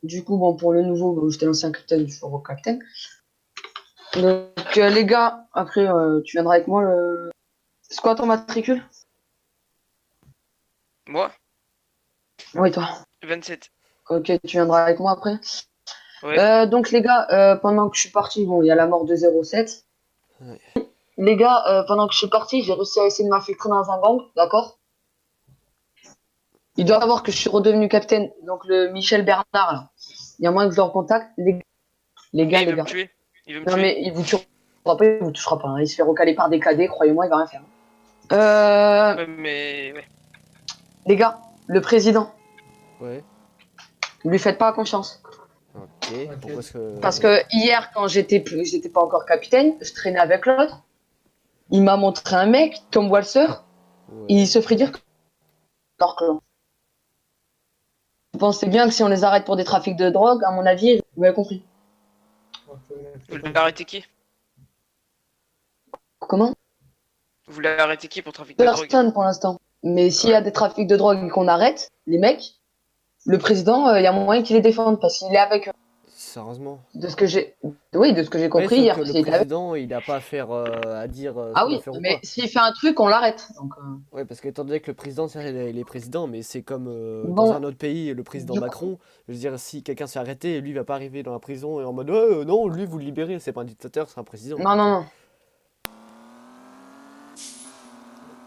Du coup, bon, pour le nouveau, bon, j'étais l'ancien capitaine, je suis capitaine. Donc, les gars, après, tu viendras avec moi. C'est quoi ton matricule? Moi, Oui, toi. 27. Ok, tu viendras avec moi après. Ouais. Donc, les gars, pendant que je suis parti, bon, il y a la mort de 07. Ouais. Les gars, pendant que je suis parti, j'ai réussi à essayer de m'infiltrer dans un gang, d'accord? Il doit savoir que je suis redevenu capitaine, donc le Michel Bernard, là. Il y a moyen que je le recontacte. Les Et gars, il les veut me gars. tuer. Il veut me Non, tuer. mais il vous tuera pas, il vous touchera pas, hein. Il se fait recaler par des cadets, croyez-moi, il va rien faire. Euh, Ouais, mais ouais. les gars, le président, Ouais. lui faites pas confiance. Ok. Pourquoi est-ce T'inquiète. Parce que... que hier, quand j'étais pas encore capitaine, je traînais avec l'autre. Il m'a montré un mec, Tom Walser. Il Ouais. se ferait dire que clan. Vous pensez bien que si on les arrête pour des trafics de drogue, à mon avis, vous avez compris. Vous voulez arrêter qui? Comment? Vous voulez arrêter qui pour trafic de drogue? Personne pour l'instant. Mais s'il y Ouais. a des trafics de drogue et qu'on arrête, les mecs, le président, il y a moyen qu'il les défende parce qu'il est avec eux. Sérieusement. De ce que j'ai, oui, de ce que j'ai Ouais, compris sauf hier, que parce le qu'il était avec. président, il n'a pas à faire à dire ce Ah qu'on doit oui, faire ou mais pas. s'il fait un truc, on l'arrête. Donc, Ouais, parce qu'étant donné que le président, c'est il est président, mais c'est comme dans bon, un autre pays, le président du coup, Macron. Je veux dire, si quelqu'un se fait arrêter, lui il va pas arriver dans la prison et en mode non, lui vous le libérez, c'est pas un dictateur, c'est un président. non, non, Donc,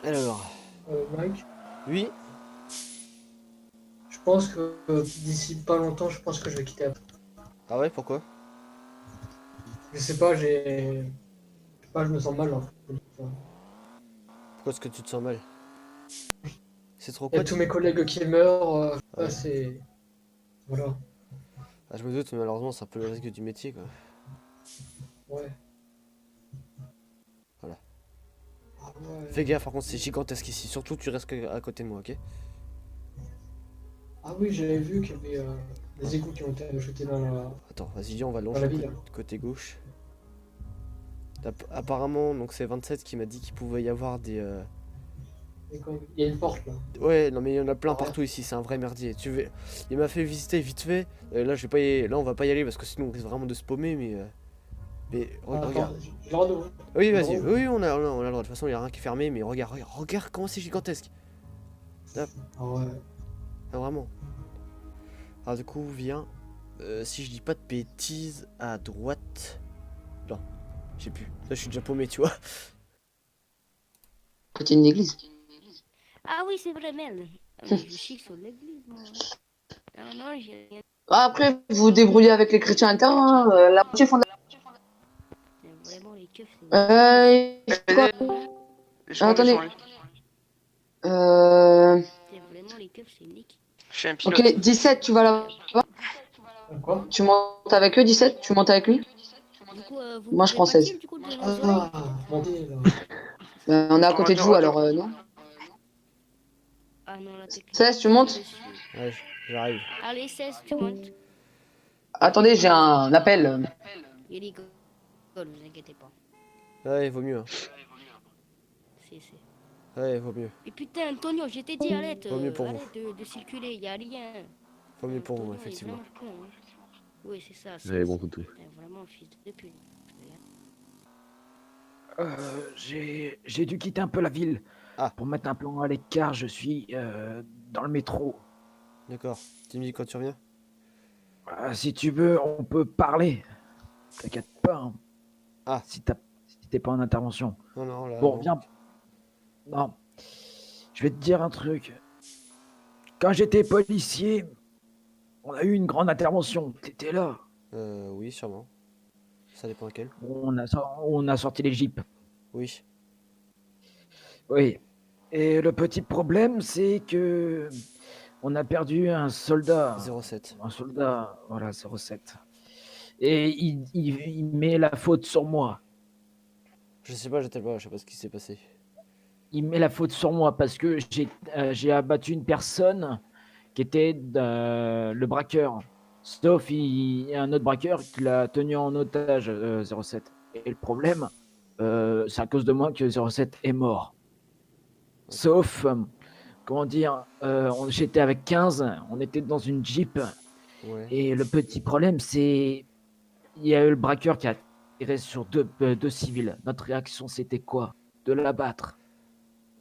non. alors, Mike, oui, je pense que d'ici pas longtemps, je pense que je vais quitter. ah ouais, pourquoi? Je sais pas, je sais pas, je me sens mal en fait. Pourquoi est-ce que tu te sens mal? C'est trop Il y a quoi? tous mes collègues qui meurent, Ouais. c'est. Voilà. Ah, je me doute, mais malheureusement, c'est un peu le risque du métier, quoi. Ouais. Voilà. Ah ouais. Fais gaffe, par contre, c'est gigantesque ici. Surtout, tu restes à côté de moi, ok? Ah oui, j'avais vu qu'il y avait Ouais. des égouts qui ont été jetés Attends, vas-y, on va dans longer la le ville. côté gauche. Apparemment, donc c'est 27 qui m'a dit qu'il pouvait y avoir des... Il y a une porte là. Ouais, non mais il y en a plein Ah ouais. partout ici, c'est un vrai merdier. Il m'a fait visiter vite fait. Là, je vais pas là, on va pas y aller parce que sinon on risque vraiment de se paumer, mais Ah, attends, regarde. j'ai le droit d'ouvrir. Oui, J'ai le vas-y. droit Oui, on a le droit. De toute façon, il y a rien qui est fermé, mais regarde comment c'est gigantesque. Là, Ah ouais. là, vraiment. Alors du coup, viens. Si je dis pas de bêtises, à droite. Non, je sais plus. Là, je suis déjà paumé, tu vois. Côté une église. Ah oui, c'est vrai, merde. Ah, mais je chie sur l'église, moi. Non, non, j'ai rien. Après, vous vous débrouillez avec les chrétiens internes, hein, la moitié font de C'est vraiment les keufs, c'est la... quoi? Je mange Attendez. son lit. c'est vraiment les keufs, c'est Nick. Je suis un Ok, pilote. 17, tu vas là-bas. Quoi? Tu montes avec eux, 17? Tu montes avec lui? Du coup, vous Moi, je mourrez prends pas de 16. chill, du coup, de mausolée. Ah, mon dieu là. On est à côté de Retour, vous, retour. alors non? Ah non, la technique. 16, tu montes? Ouais, j'arrive. Allez, 16, tu montes. Attendez, j'ai un appel. Il rigole, vous inquiétez pas. Ouais, vaut mieux. Hein. C'est. Ouais, vaut mieux. Et putain, Antonio, je t'ai dit, arrête, Vaut mieux pour vous. arrête de circuler, y a rien. Vaut mieux pour vous, Antonio est effectivement. vraiment con, hein. Oui, c'est ça. Vous avez bon toutou. Putain, vraiment, fils de pute. J'ai dû quitter un peu la ville. Ah. Pour mettre un plan à l'écart, je suis dans le métro. D'accord. Tu me dis quand tu reviens? Si tu veux, on peut parler. T'inquiète pas. Hein. Ah. Si t'es pas en intervention. Non, non, là. Bon, non. viens. Non. Je vais te dire un truc. Quand j'étais policier, on a eu une grande intervention. T'étais là. Oui, sûrement. Ça dépend lequel. On a sorti les jeeps. Oui. Oui. Et le petit problème, c'est que on a perdu un soldat. 07. Un soldat, voilà, 07. Et il met la faute sur moi. Je sais pas, j'étais pas, je sais pas ce qui s'est passé. Il met la faute sur moi parce que j'ai abattu une personne qui était le braqueur. Sauf il y a un autre braqueur qui l'a tenu en otage, 07. Et le problème, c'est à cause de moi que 07 est mort. Sauf, comment dire, j'étais avec 15, on était dans une Jeep Ouais. Et le petit problème, c'est il y a eu le braqueur qui a tiré sur deux civils. Notre réaction, c'était quoi? De l'abattre.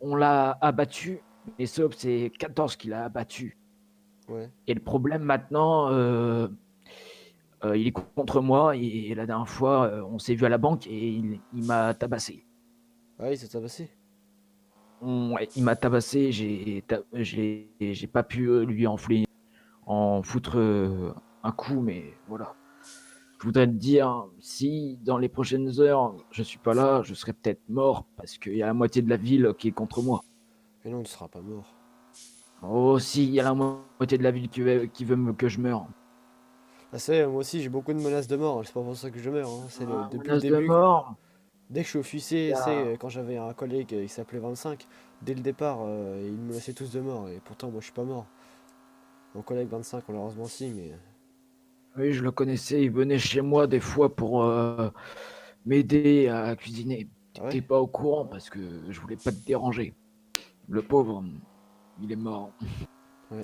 On l'a abattu, mais sauf c'est 14 qui l'a abattu. Ouais. Et le problème maintenant, il est contre moi. Et la dernière fois, on s'est vu à la banque et il m'a tabassé. Ah oui, ça t'a passé. Ouais, il m'a tabassé. J'ai pas pu lui en foutre un coup, mais voilà. Je voudrais te dire, si dans les prochaines heures je suis pas là, je serai peut-être mort parce qu'il y a la moitié de la ville qui est contre moi. Mais non, tu seras pas mort. Oh, si, il y a la moitié de la ville qui veut que je meure. Ah c'est, moi aussi j'ai beaucoup de menaces de mort, c'est pas pour ça que je meurs, hein. C'est depuis le Menace de début. mort. Dès que je suis officier, Ah. c'est quand j'avais un collègue qui s'appelait 25, dès le départ, ils me menaçaient tous de mort, et pourtant moi je suis pas mort. Mon collègue 25, malheureusement si, mais... Oui, je le connaissais, il venait chez moi des fois pour m'aider à cuisiner. Ah ouais. T'es pas au courant parce que je voulais pas te déranger. Le pauvre, il est mort. Ouais.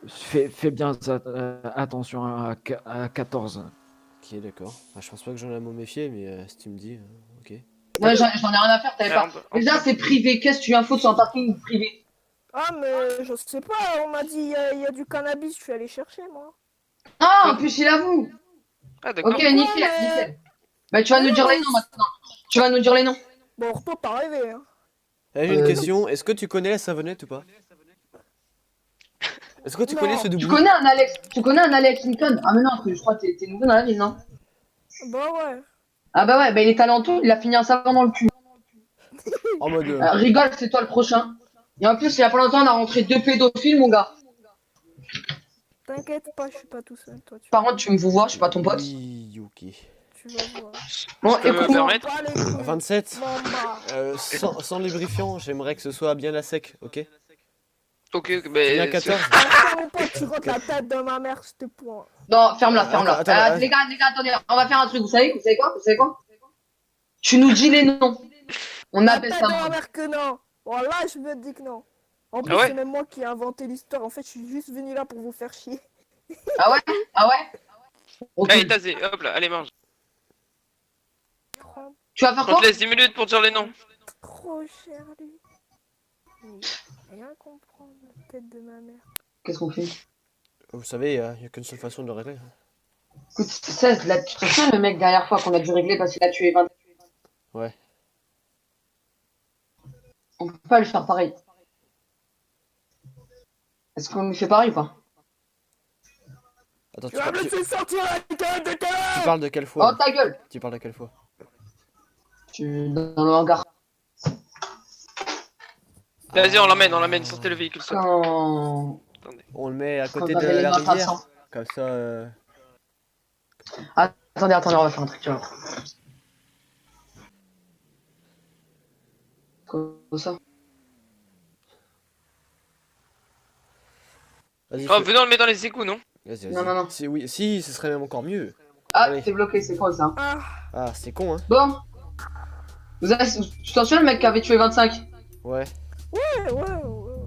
Fais bien attention à 14. Ok, d'accord. Ah, je pense pas que j'en ai à me méfier, mais si tu me dis, ok. Ouais, j'en ai rien à faire, t'avais pas. Merde. Déjà, c'est privé. Qu'est-ce que tu infos sur un parking privé? Ah, mais je sais pas, on m'a dit il y a du cannabis, je suis allé chercher moi. Ah, en plus, il avoue. Ah, d'accord. Ok, nickel, mais- nickel. Bah, tu vas nous dire les noms maintenant. Tu vas nous dire les noms. Bon, retour pas rêvé, hein. Eh, j'ai une Euh, question, est-ce que tu connais la savonnette ou pas? Est-ce que tu Non. connais ce Tu doublou? connais un Alex Lincoln? Ah, mais non, parce que je crois que t'es nouveau dans la ville, non? Bah ouais. Ah, bah ouais, bah il est talentueux, il a fini un savon dans le cul. En mode... Rigole, c'est toi le prochain. Et en plus, il y a pas longtemps, on a rentré 2 pédophiles, mon gars. T'inquiète pas, je suis pas tout seul, toi Par contre, tu me vois, je suis pas ton pote. Oui, ok. tu vas voir. Bon, Je peux me écoute-moi. permettre Pas les couilles. 27, Maman. sans lubrifiant, j'aimerais que ce soit bien à sec, ok? Ok, Tu viens mais... à 14? Attends, mon pote, tu rentres la tête dans ma mère, s'il te plaît. Non, ferme-la, ferme-la. Attends, Les gars, attendez, on va faire un truc. Vous savez quoi? Tu nous dis les noms. On La appelle tête ça. dans ma mère que non. Bon, là, je me dis que non. En plus, Ah ouais c'est même moi qui ai inventé l'histoire. En fait, je suis juste venu là pour vous faire chier. Ah ouais? Ok. Allez, tasé, hop là, allez, mange. Tu vas faire On quoi? te laisse 10 minutes pour dire les noms. Trop cher, lui. Rien comprendre, la tête de ma mère. Qu'est-ce qu'on fait? Vous savez, il n'y a qu'une seule façon de le régler. Écoute, 16, là, tu te souviens le mec dernière fois qu'on a dû régler parce qu'il a tué 20. Ouais. On peut pas lui faire pareil. Est-ce qu'on lui fait pareil ou pas? Attends, Tu vas me laisser sortir la gueule de tu cœur. parles de quelle Oh, fois? ta gueule! Tu parles de quelle fois? Dans le hangar. Vas-y, on l'emmène, sortez le véhicule. Ça. Quand... On le met à côté Quand de on avait la les mains rivière, passant. comme ça... Attendez, on va faire un truc, tu vois. Comme ça. Vas-y, Oh, venons, on le met dans les égouts, non? Vas-y, Non, non, non. Si, oui, si, ce serait même encore mieux. Ah, Allez. c'est bloqué, c'est quoi ça? Ah, Ah, c'est con, hein? Bon. Tu t'en souviens le mec qui avait tué 25? Ouais. ouais.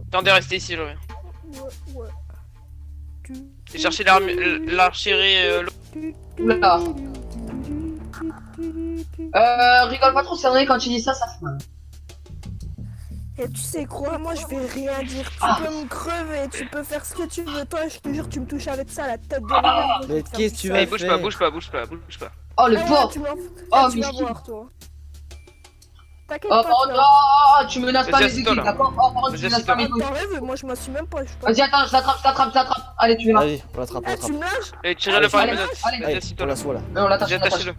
Attendez, restez ici, je reviens. Ouais. J'ai cherché l'archerie. Oula. Rigole pas trop, c'est vrai, quand tu dis ça, ça fait mal. Et tu sais quoi, moi je vais rien dire. Tu peux me crever, tu peux faire ce que tu veux. Toi, je te jure, tu me touches avec ça, la tête de ma mère. Mais qu'est-ce que tu vas Eh, bouge faire? pas. Oh, le Ah ouais, pauvre! tu vas Oh, tu vas Miski. voir, toi. T'inquiète Oh, pas, oh, tu vas non, tu menaces pas Vas-y, mes assis-toi, équipes, là. d'accord? Oh, par contre, tu Vas-y, menaces pas mes assis-toi. équipes. T'en rêves, moi je m'assume même pas. Je suis pas... Vas-y, attends, je l'attrape. Allez, tu es là. Vas-y, on l'attrape, on Eh, l'attrape. tu me lâches? Et tirez-le par les Allez, menottes. allez. Vas-y, Allez, assis-toi on là. l'assoit là. Non, on l'attache, Vas-y, on l'attache. attachez-le.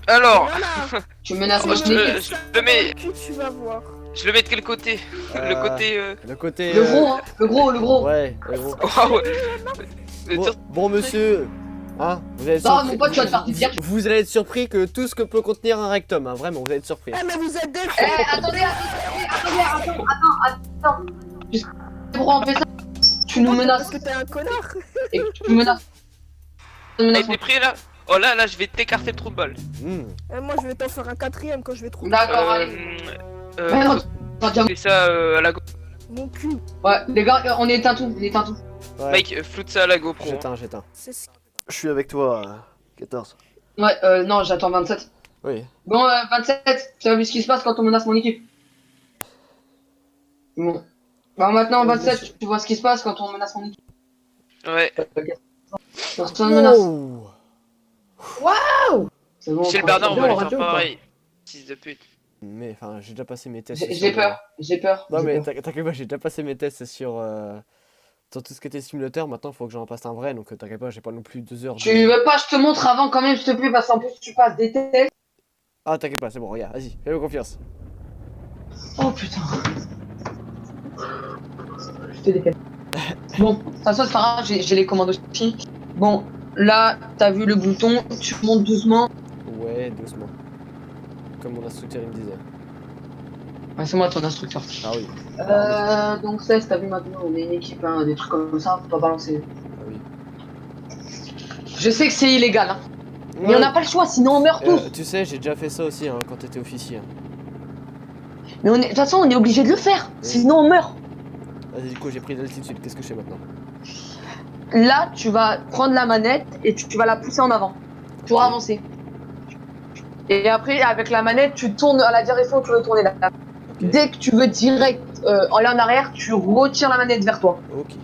Alors, Voilà. Tu menaces Tu mes me je- équipes. mets je ça le mets- dans le cul, tu vas voir. je le mets de quel côté? Le côté. Le côté... Le gros, hein, le gros. Ouais, le gros. Waouh! Bon, monsieur, hein, vous allez être Non, surpris. mon pote, tu vas te faire plaisir. Vous allez être surpris que tout ce que peut contenir un rectum, hein, vraiment, vous allez être surpris. Eh, mais vous êtes des Eh, attendez. Juste pourquoi on fait ça? Tu nous menaces. Parce que t'es un connard. Et tu menaces. Tu menaces. T'es prêt là? Oh là, je vais t'écarter le trou de balle. Et moi je vais t'en faire un quatrième quand je vais trouver. D'accord, allez. Euh, Mais non, t'as déjà- fais ça à la gauche. Mon cul. Ouais, les gars, on éteint tout, on éteint tout. Ouais, Mike, floute ça à la GoPro. j'éteins, j'éteins. C'est ce Je suis avec toi, 14. Ouais, non, j'attends 27. Oui. Bon, 27, tu as vu ce qui se passe quand on menace mon équipe? Bon. Bah maintenant, 27, tu vois ce qui se passe quand on menace mon équipe? Ouais. Personne menace. Oh. C'est bon. Chez le on Bernard, on prend- va on lui radio faire ou pas pareil. Fils de pute. Mais enfin, j'ai déjà passé mes tests. J'ai peur, j'ai peur. Non j'ai mais peur. t'inquiète pas, j'ai déjà passé mes tests sur tout ce qui était simulateur. Maintenant, faut que j'en passe un vrai, donc t'inquiète pas, j'ai pas non plus 2 heures. Tu veux pas, je te montre avant quand même, s'il te plaît, parce qu'en plus tu passes des tests. Ah t'inquiète pas, c'est bon, regarde, vas-y, fais-moi confiance. Oh putain. Je te décale. Bon, de toute façon, c'est pas grave, j'ai les commandes aussi. Bon, là, t'as vu le bouton, tu montes doucement. Ouais, doucement. Comme mon instructeur il me disait. Ouais, c'est moi ton instructeur. Ah oui, Donc 16, t'as vu maintenant, on est une équipe, hein, des trucs comme ça, faut pas balancer. ah oui. Je sais que c'est illégal, hein. Mais on n'a pas le choix, sinon on meurt tous. Tu sais, j'ai déjà fait ça aussi hein, quand t'étais officier. Hein. Mais de toute façon, on est obligé de le faire, sinon on meurt. Vas-y, du coup, j'ai pris l'altitude, qu'est-ce que je fais maintenant? Là, tu vas prendre la manette et tu vas la pousser en avant pour avancer. Et après, avec la manette, tu tournes à la direction où tu veux tourner là. Ok. Dès que tu veux direct aller en arrière, tu retires la manette vers toi. Ok.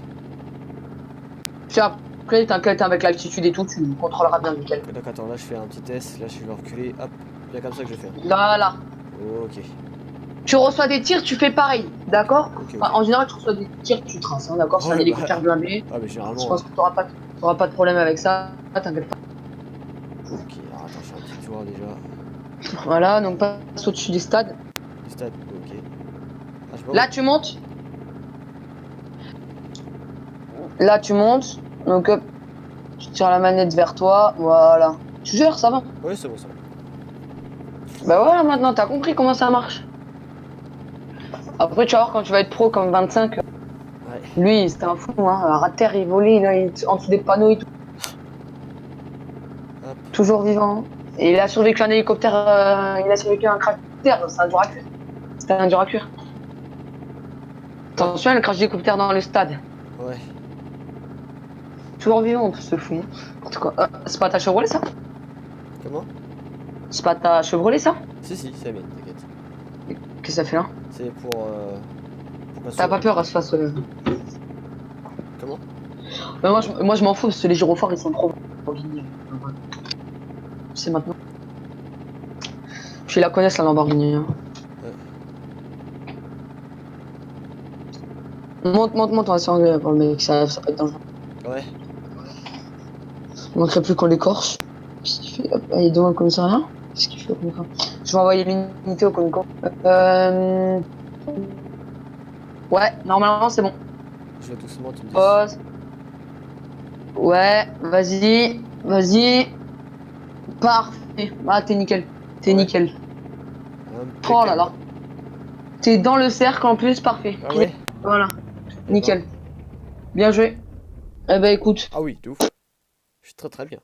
Puis après, t'inquiète avec l'altitude et tout, tu contrôleras bien nickel. Donc attends, là je fais un petit test, là je vais reculer, hop, bien comme ça que je fais. Là. Ok. Tu reçois des tirs, tu fais pareil, d'accord? Ok, ok. Enfin, en général, tu reçois des tirs, tu traces, hein, d'accord? C'est un Ouais, hélicoptère blindé. Ah mais Je généralement... pense que t'auras pas de problème avec ça, t'inquiète pas. Ok, alors attends, je fais un petit tour déjà. Voilà, donc passe au-dessus du stade. Du stade, ok. Ah, je sais pas Là, tu montes. Là, tu montes. Donc, hop, tu tires la manette vers toi. Voilà. Tu gères, ça va. où... Ouais, c'est bon ça. Bah voilà, maintenant, t'as compris comment ça marche. Après, tu vas voir, quand tu vas être pro comme 25, Ouais. lui, c'était un fou, hein. À ras de terre, il volait, en dessous des panneaux et tout. Hop. Toujours vivant. Et il a survécu à un hélicoptère, il a survécu à un crash d'hélicoptère, c'est un dur à cuire. C'était un dur à cuire. Attention, le crash d'hélicoptère dans le stade. Ouais. Toujours vivant, ce fou. En tout cas, c'est pas ta Chevrolet, ça? Comment? C'est pas ta Chevrolet, ça? Si, c'est la mienne, t'inquiète. Qu'est-ce que ça fait là? C'est pour qu'on T'as se- pas peur à se fasse. Comment? Mais moi, je m'en fous parce que les gyrophares ils sont trop. C'est maintenant. Je la connaisse la Lamborghini. Hein. Monte, on va se faire engueuler pour le mec, ça peut être dangereux. Ouais. Il manquerait plus qu'on l'écorche. Qu'est-ce qu'il fait? Hop, il est devant le commissariat. Qu'est-ce qu'il fait au commissariat? Je vais envoyer l'unité au commissariat. Ouais, normalement c'est bon. Je vais doucement, tu me dis. Pause. Ouais, vas-y. Parfait. Ah, t'es nickel. T'es Ouais. nickel. Impeccable. Oh là là. T'es dans le cercle en plus, parfait. Ah ouais? Voilà. Nickel. Bien joué. Eh ben écoute, Ah oui, de ouf. Je suis très bien.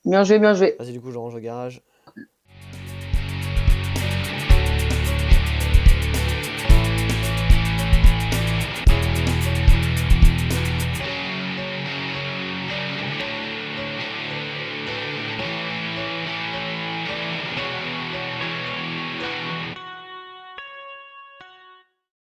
bien joué. Vas-y, du coup, je range au garage.